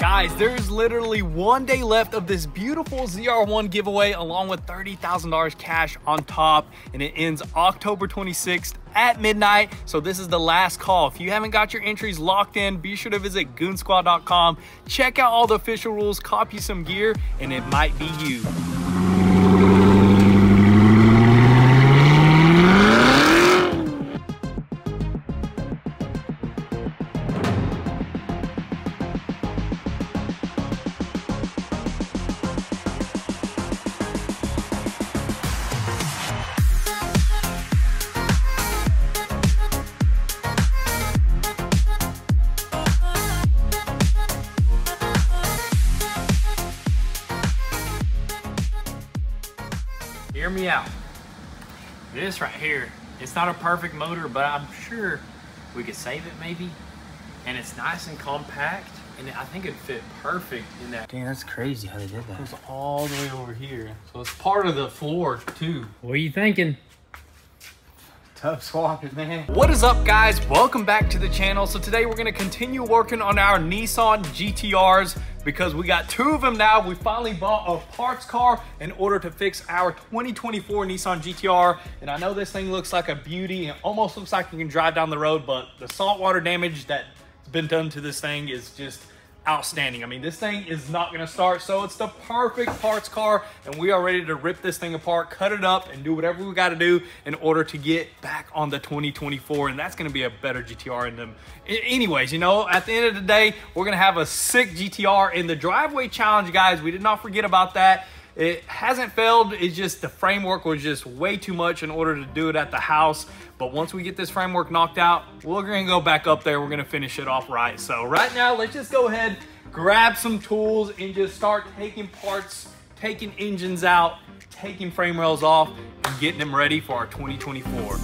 Guys, there's literally 1 day left of this beautiful ZR1 giveaway along with $30,000 cash on top, and it ends October 26th at midnight. So this is the last call. If you haven't got your entries locked in, be sure to visit goonzquad.com, check out all the official rules, copy some gear, and it might be you. Hear me out. This right here, it's not a perfect motor, but I'm sure we could save it maybe. And it's nice and compact, and I think it'd fit perfect in that. Dang, that's crazy how they did that. It goes all the way over here. So it's part of the floor too. What are you thinking? Tough swapping, man. What is up, guys? Welcome back to the channel. So today we're gonna continue working on our Nissan GTRs because we got two of them now. We finally bought a parts car in order to fix our 2024 Nissan GTR. And I know this thing looks like a beauty and almost looks like you can drive down the road, but the saltwater damage that's been done to this thing is just outstanding. I mean, this thing is not gonna start, so it's the perfect parts car, and we are ready to rip this thing apart, cut it up, and do whatever we gotta do in order to get back on the 2024, and that's gonna be a better GTR in them. Anyways, you know, at the end of the day, we're gonna have a sick GTR in the driveway challenge, guys. We did not forget about that. It hasn't failed. It's just the framework was just way too much in order to do it at the house. But once we get this framework knocked out, we're gonna go back up there. We're gonna finish it off right. So right now, let's just go ahead, grab some tools, and just start taking parts, taking engines out, taking frame rails off, and getting them ready for our 2024.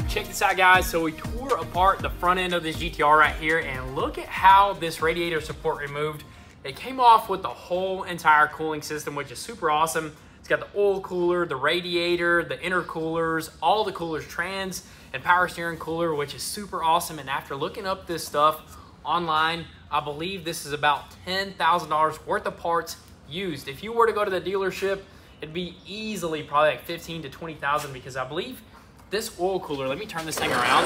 Check this out, guys. So we tore apart the front end of this GTR right here, and look at how this radiator support removed. It came off with the whole entire cooling system, which is super awesome. It's got the oil cooler, the radiator, the intercoolers, all the coolers, trans and power steering cooler, which is super awesome. And after looking up this stuff online, I believe this is about $10,000 worth of parts used. If you were to go to the dealership, it'd be easily probably like 15 to 20,000, because I believe this oil cooler, let me turn this thing around.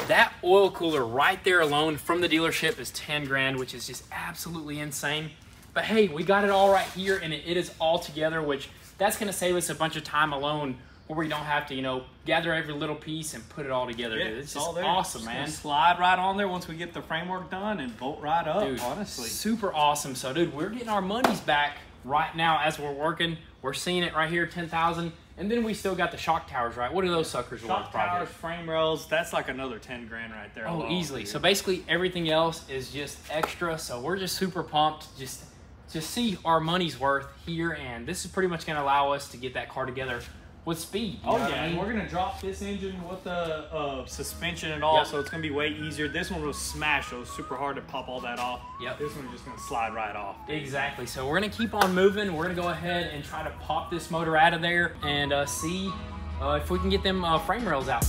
That oil cooler right there alone from the dealership is 10 grand, which is just absolutely insane. But hey, we got it all right here, and it is all together, which that's gonna save us a bunch of time alone, where we don't have to, you know, gather every little piece and put it all together. Yeah, dude. It's all just there. awesome, Just man. slide right on there once we get the framework done and bolt right up, Dude, honestly. super awesome. So dude, we're getting our monies back right now as we're working. We're seeing it right here, 10,000. And then we still got the shock towers, right? What are those suckers worth? Shock towers, frame rails, that's like another 10 grand right there. Oh, alone, easily. dude. So basically everything else is just extra. So we're just super pumped just to see our money's worth here. And this is pretty much gonna allow us to get that car together with speed. Oh yeah, and we're gonna drop this engine with the suspension and all, so it's gonna be way easier. This one was smashed, so it was super hard to pop all that off. Yep. This one's just gonna slide right off. Exactly. So we're gonna keep on moving. We're gonna go ahead and try to pop this motor out of there and see if we can get them frame rails out.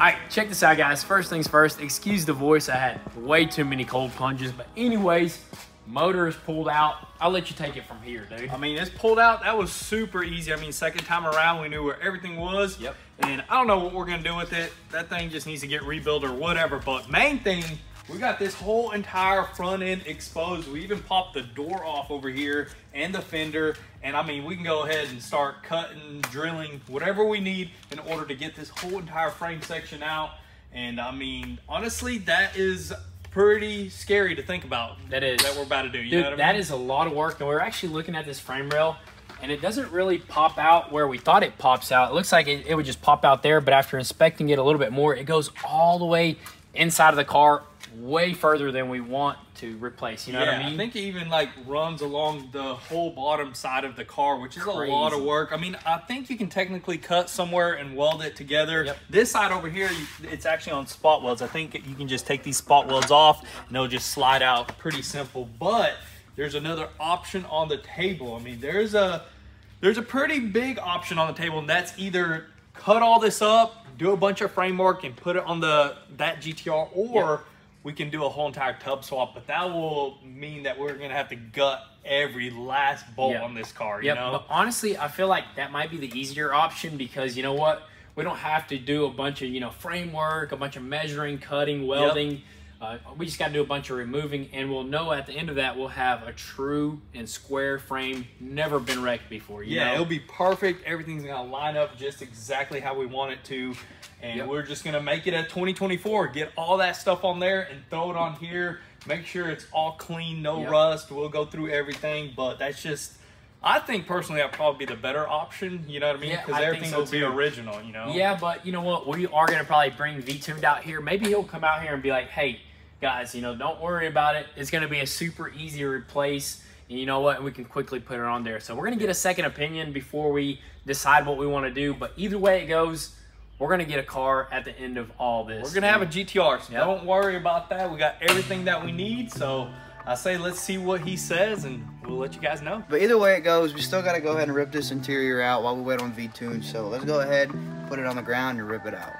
right, check this out, guys. First things first, excuse the voice. I had way too many cold plunges. But anyways, motor is pulled out. I'll let you take it from here, dude. I mean, it's pulled out. That was super easy. I mean, second time around, we knew where everything was. Yep. And I don't know what we're going to do with it. That thing just needs to get rebuilt or whatever. But main thing, we got this whole entire front end exposed. We even popped the door off over here and the fender. And I mean, we can go ahead and start cutting, drilling, whatever we need in order to get this whole entire frame section out. And I mean, honestly, that is pretty scary to think about. That is. That we're about to do. You Dude, know what I mean? that is a lot of work. And we're actually looking at this frame rail, and it doesn't really pop out where we thought it pops out. It looks like it would just pop out there, but after inspecting it a little bit more, it goes all the way inside of the car, way further than we want to replace. You know what I mean? I think it even like runs along the whole bottom side of the car, which is Crazy. a lot of work. I mean, I think you can technically cut somewhere and weld it together. Yep. This side over here, it's actually on spot welds. I think you can just take these spot welds off and they'll just slide out. Pretty simple. But there's another option on the table. I mean, there's a pretty big option on the table, and that's either cut all this up, do a bunch of framework and put it on that GTR, or we can do a whole entire tub swap. But that will mean that we're gonna have to gut every last bolt on this car. You know? But honestly, I feel like that might be the easier option, because you know what? We don't have to do a bunch of framework, a bunch of measuring, cutting, welding. We just got to do a bunch of removing, and we'll know at the end of that we'll have a true and square frame, never been wrecked before. You know? It'll be perfect. Everything's gonna line up just exactly how we want it to, and we're just gonna make it a 2024. Get all that stuff on there and throw it on here. Make sure it's all clean, no rust. We'll go through everything, but that's just, I think personally that'd probably be the better option. You know what I mean? Because everything will be original. You know? Yeah, but you know what? We are gonna probably bring V-Tuned out here. Maybe he'll come out here and be like, hey, guys, don't worry about it. It's going to be a super easy to replace. And you know what? We can quickly put it on there. So we're going to get a second opinion before we decide what we want to do. But either way it goes, we're going to get a car at the end of all this. We're going to have a GTR, so don't worry about that. We got everything that we need. So I say let's see what he says, and we'll let you guys know. But either way it goes, we still got to go ahead and rip this interior out while we wait on V-Tune. So let's go ahead, put it on the ground, and rip it out.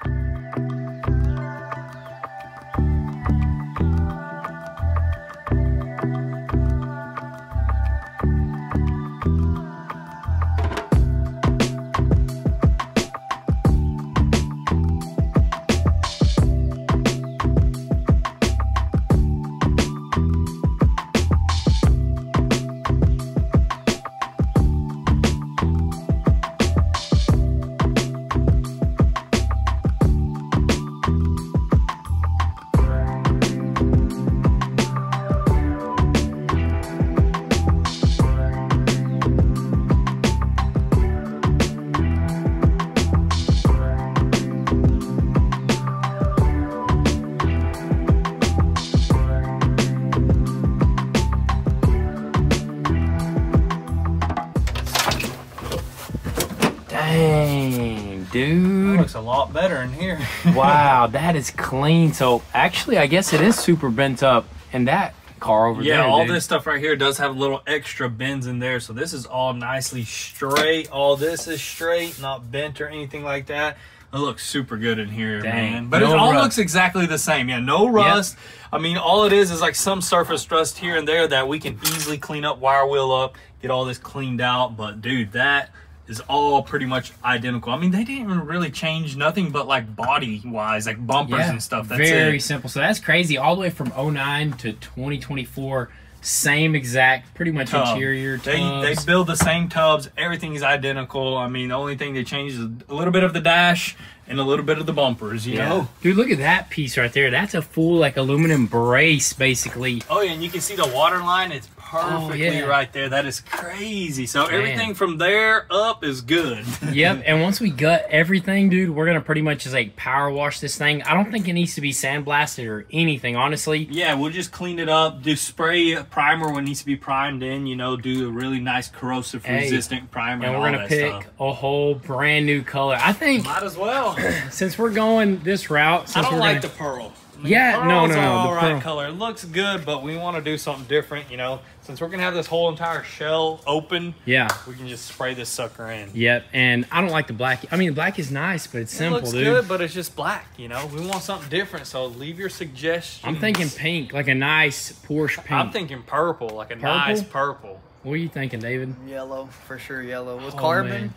Dang, dude. That looks a lot better in here. Wow, that is clean. So actually, I guess it is super bent up in that car over there. Yeah, all dude. this stuff right here does have little extra bends in there. So this is all nicely straight. All this is straight, not bent or anything like that. It looks super good in here, man. But no it all rust. looks exactly the same. Yeah, no rust. I mean, all it is like some surface rust here and there that we can easily clean up, wire wheel up, get all this cleaned out. But dude, that is all pretty much identical. I mean, they didn't even really change nothing but like body wise, like bumpers and stuff. That's very it. simple. So that's crazy. All the way from 09 to 2024, same exact, pretty much interior tubs. They build the same tubs. Everything is identical. I mean, the only thing they change is a little bit of the dash and a little bit of the bumpers, you know? Dude, look at that piece right there. That's a full like aluminum brace, basically. Oh, yeah, and you can see the water line. It's perfectly right there. That is crazy. So everything from there up is good. Yep, and once we gut everything, dude, we're gonna pretty much just like power wash this thing. I don't think it needs to be sandblasted or anything, honestly. Yeah, we'll just clean it up, do spray primer when it needs to be primed in, you know, do a really nice corrosive resistant primer. And we're gonna pick a whole brand new color. I think might as well. Since we're going this route, I don't like the pearl. Yeah, no, pearls are all the right pearl color. It looks good, but we want to do something different, you know. Since we're gonna have this whole entire shell open, yeah, we can just spray this sucker in. Yep, and I don't like the black. I mean, the black is nice, but it's simple, looks dude. good, but it's just black, you know. We want something different, so leave your suggestions. I'm thinking pink, like a nice Porsche pink. I'm thinking purple, like a nice purple. What are you thinking, David? Yellow, for sure yellow. With Oh, carbon. man.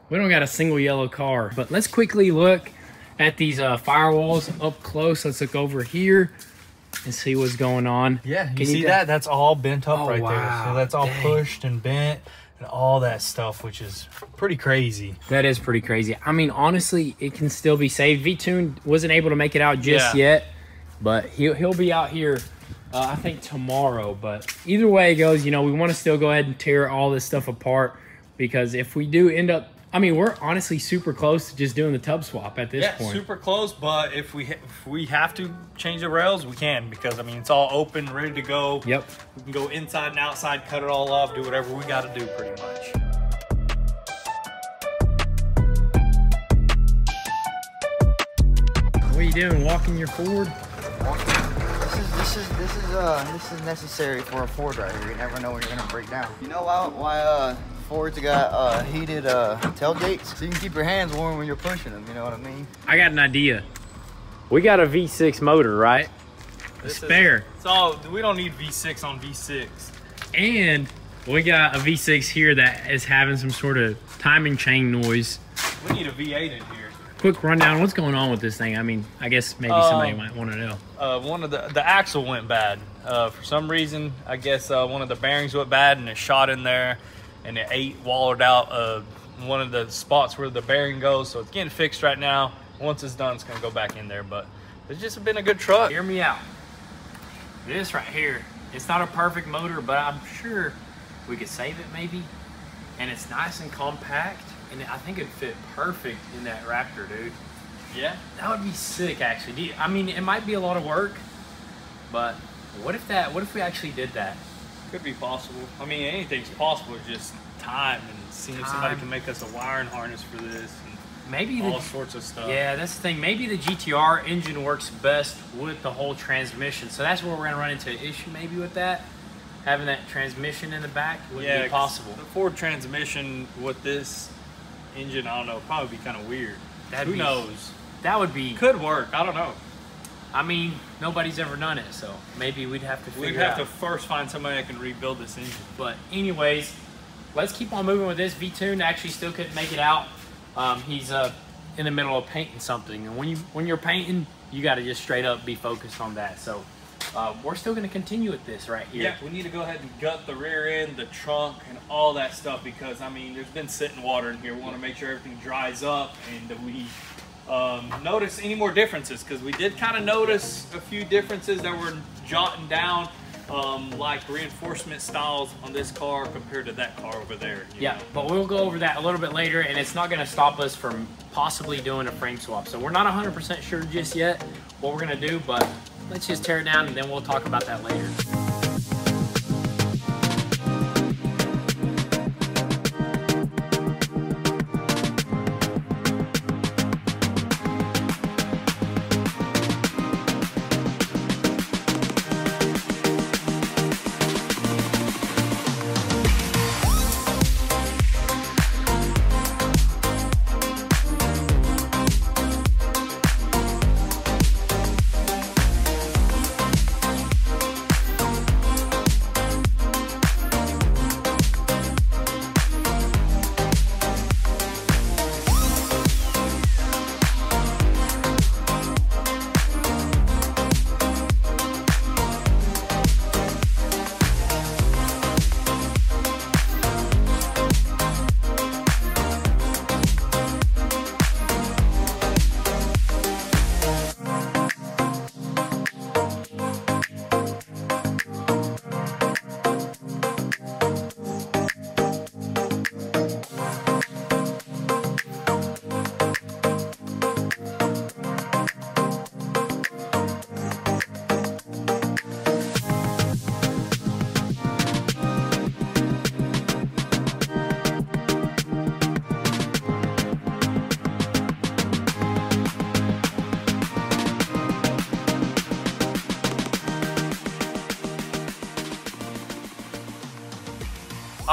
We don't got a single yellow car, but let's quickly look at these firewalls up close. Let's look over here and see what's going on. Yeah, you Can see that? That's all bent up Oh, right there. wow. So that's all Dang. pushed and bent and all that stuff, which is pretty crazy. That is pretty crazy. I mean, honestly, it can still be saved. V-Tune wasn't able to make it out just yet, but he'll be out here, I think, tomorrow. But either way it goes, you know, we want to still go ahead and tear all this stuff apart, because if we do end up, I mean, we're honestly super close to just doing the tub swap at this point. Super close, but if we have to change the rails, we can, because, I mean, it's all open, ready to go. Yep. We can go inside and outside, cut it all off, do whatever we got to do pretty much. What are you doing? Walking your Ford? This is necessary for a Ford right here. You never know when you're gonna break down. You know why Fords got heated tailgates? So you can keep your hands warm when you're pushing them. You know what I mean? I got an idea. We got a V6 motor, right? A spare. It's all, we don't need V6 on V6. And we got a V6 here that is having some sort of timing chain noise. We need a V8 in here. Quick rundown, what's going on with this thing? I mean, I guess maybe somebody might want to know. One of the axle went bad. For some reason, I guess one of the bearings went bad and it shot in there, and it wallowed out one of the spots where the bearing goes. So it's getting fixed right now. Once it's done, it's gonna go back in there. But it's just been a good truck. Hear me out. This right here, it's not a perfect motor, but I'm sure we could save it maybe. And it's nice and compact, and I think it'd fit perfect in that Raptor, dude. Yeah, That would be sick, actually. I mean, it might be a lot of work, but what if we actually did that? could be possible. I mean, anything's possible. It's just time and seeing if somebody can make us a wiring harness for this. And Maybe all sorts of stuff. Yeah, that's the thing. Maybe the GTR engine works best with the whole transmission. So that's where we're gonna run into an issue maybe with that. Having that transmission in the back wouldn't be possible. The Ford transmission with this engine, I don't know, probably be kind of weird. Who knows? That would be. Could work. I don't know. I mean, nobody's ever done it, so maybe we'd have to figure We'd it out. have to first find somebody that can rebuild this engine. But anyways, let's keep on moving with this. V-Tune actually still couldn't make it out. He's in the middle of painting something, and when you're painting, you got to just straight up be focused on that. So we're still going to continue with this right here. Yeah, we need to go ahead and gut the rear end, the trunk, and all that stuff, because I mean, there's been sitting water in here. We want to make sure everything dries up, and that we notice any more differences, because we did kind of notice a few differences that were jotting down, like reinforcement styles on this car compared to that car over there. Yeah, but we'll go over that a little bit later, and it's not going to stop us from possibly doing a frame swap. So we're not 100% sure just yet what we're going to do, but let's just tear it down, and then we'll talk about that later.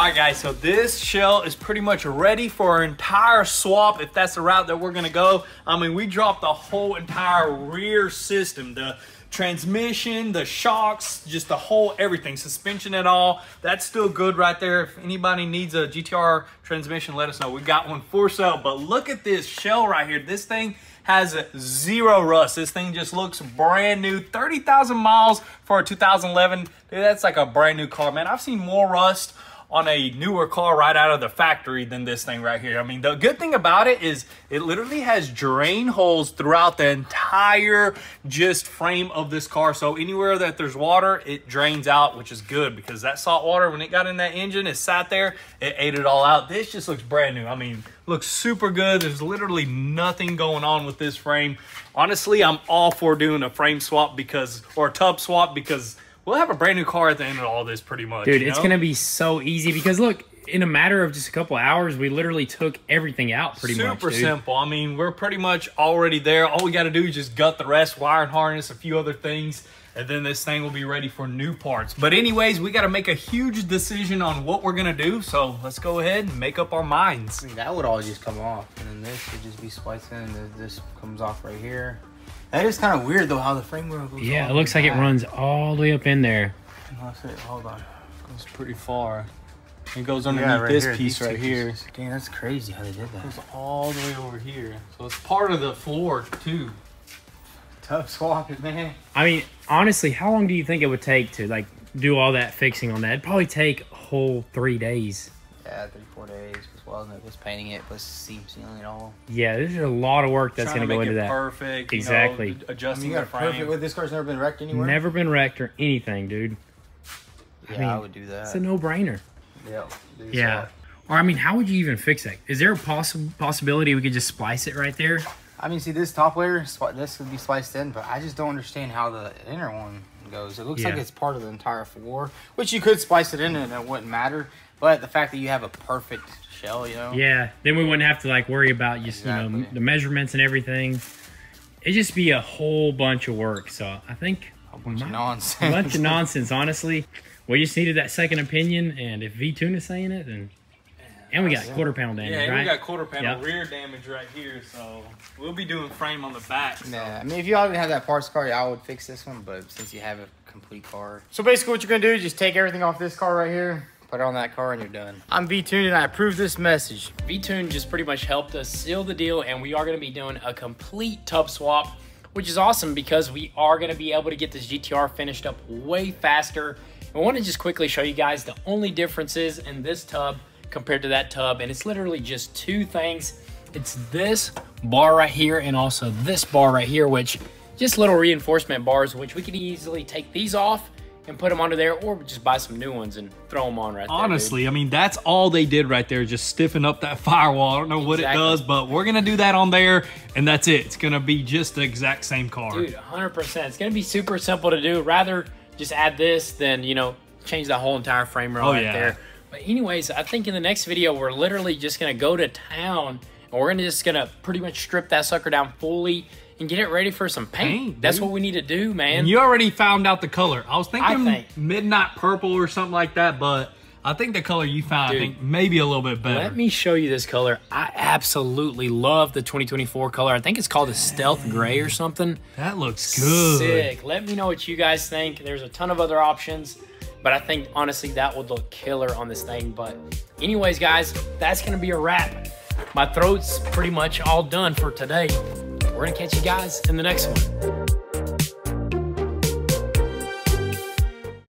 right, guys, so this shell is pretty much ready for our entire swap, if that's the route that we're gonna go. I mean, we dropped the whole entire rear system, the transmission, the shocks, just the whole everything, suspension and all. That's still good right there. If anybody needs a GTR transmission, let us know. We got one for sale. But look at this shell right here. This thing has zero rust. This thing just looks brand new. 30,000 miles for a 2011. Dude, that's like a brand new car, man. I've seen more rust on a newer car right out of the factory than this thing right here. I mean, the good thing about it is it literally has drain holes throughout the entire just frame of this car. So anywhere that there's water, it drains out, which is good because that salt water, when it got in that engine, it sat there, it ate it all out. This just looks brand new. I mean, looks super good. There's literally nothing going on with this frame. Honestly, I'm all for doing a frame swap or a tub swap because we'll have a brand new car at the end of all this pretty much. Dude, it's going to be so easy because look, in a matter of just a couple hours, we literally took everything out pretty much, Super simple. I mean, we're pretty much already there. All we got to do is just gut the rest, wire and harness, a few other things, and then this thing will be ready for new parts. But anyways, we got to make a huge decision on what we're going to do. So let's go ahead and make up our minds. I mean, that would all just come off, and then this would just be spliced in, and this comes off right here. That is kind of weird though, how the frame goes. Yeah, it looks like it runs all the way up in there. Hold on. It goes pretty far. It goes underneath right this here, piece right here. Dang, that's crazy how they did that. It goes all the way over here. So it's part of the floor too. Tough swap it, man. I mean, honestly, how long do you think it would take to like do all that fixing on that? It'd probably take a whole 3 days. Yeah, 3-4 days. Well, just painting it, plus seam sealing it all. Yeah, there's a lot of work that's going to go into that. Perfect. Exactly. You know, adjusting the frame. Perfect with this car's never been wrecked anywhere. Never been wrecked or anything, dude. Yeah, I would do that. It's a no-brainer. Yep. Yeah. Or I mean, how would you even fix that? Is there a possibility we could just splice it right there? I mean, see this top layer, this would be spliced in, but I just don't understand how the inner one goes. It looks like it's part of the entire floor, which you could splice it in and it wouldn't matter. But the fact that you have a perfect shell, you know? Yeah, then we wouldn't have to like worry about just, you know, the measurements and everything. It'd just be a whole bunch of work. So I think a bunch of nonsense. A bunch of nonsense, honestly. We just needed that second opinion, and if V-Tune is saying it, then... And we got quarter panel damage, right? Yeah, we got quarter panel rear damage right here, so we'll be doing frame on the back. So. Yeah, I mean, if you already have that parts car, I would fix this one, but since you have a complete car. So basically what you're gonna do is just take everything off this car right here, put it on that car, and you're done. I'm V-Tune, and I approve this message. V-Tune just pretty much helped us seal the deal, and we are gonna be doing a complete tub swap, which is awesome because we are gonna be able to get this GTR finished up way faster. I want to just quickly show you guys the only differences in this tub compared to that tub, and it's literally just two things. It's this bar right here and also this bar right here, which just little reinforcement bars, which we could easily take these off and put them under there, or just buy some new ones and throw them on right there. Honestly, I mean, that's all they did right there, just stiffen up that firewall. I don't know what it does, but we're gonna do that on there, and that's it. It's gonna be just the exact same car. Dude, 100%. It's gonna be super simple to do. Rather just add this than, you know, change the whole entire frame right there. But anyways, I think in the next video, we're literally just going to go to town, and we're just going to pretty much strip that sucker down fully and get it ready for some paint. That's what we need to do, man. And you already found out the color. I was thinking midnight purple or something like that, but I think the color you found, I think maybe a little bit better. Let me show you this color. I absolutely love the 2024 color. I think it's called a stealth gray or something. That looks good. Sick. Let me know what you guys think. There's a ton of other options, but I think honestly that would look killer on this thing. But anyways, guys, that's gonna be a wrap. My throat's pretty much all done for today. We're gonna catch you guys in the next one.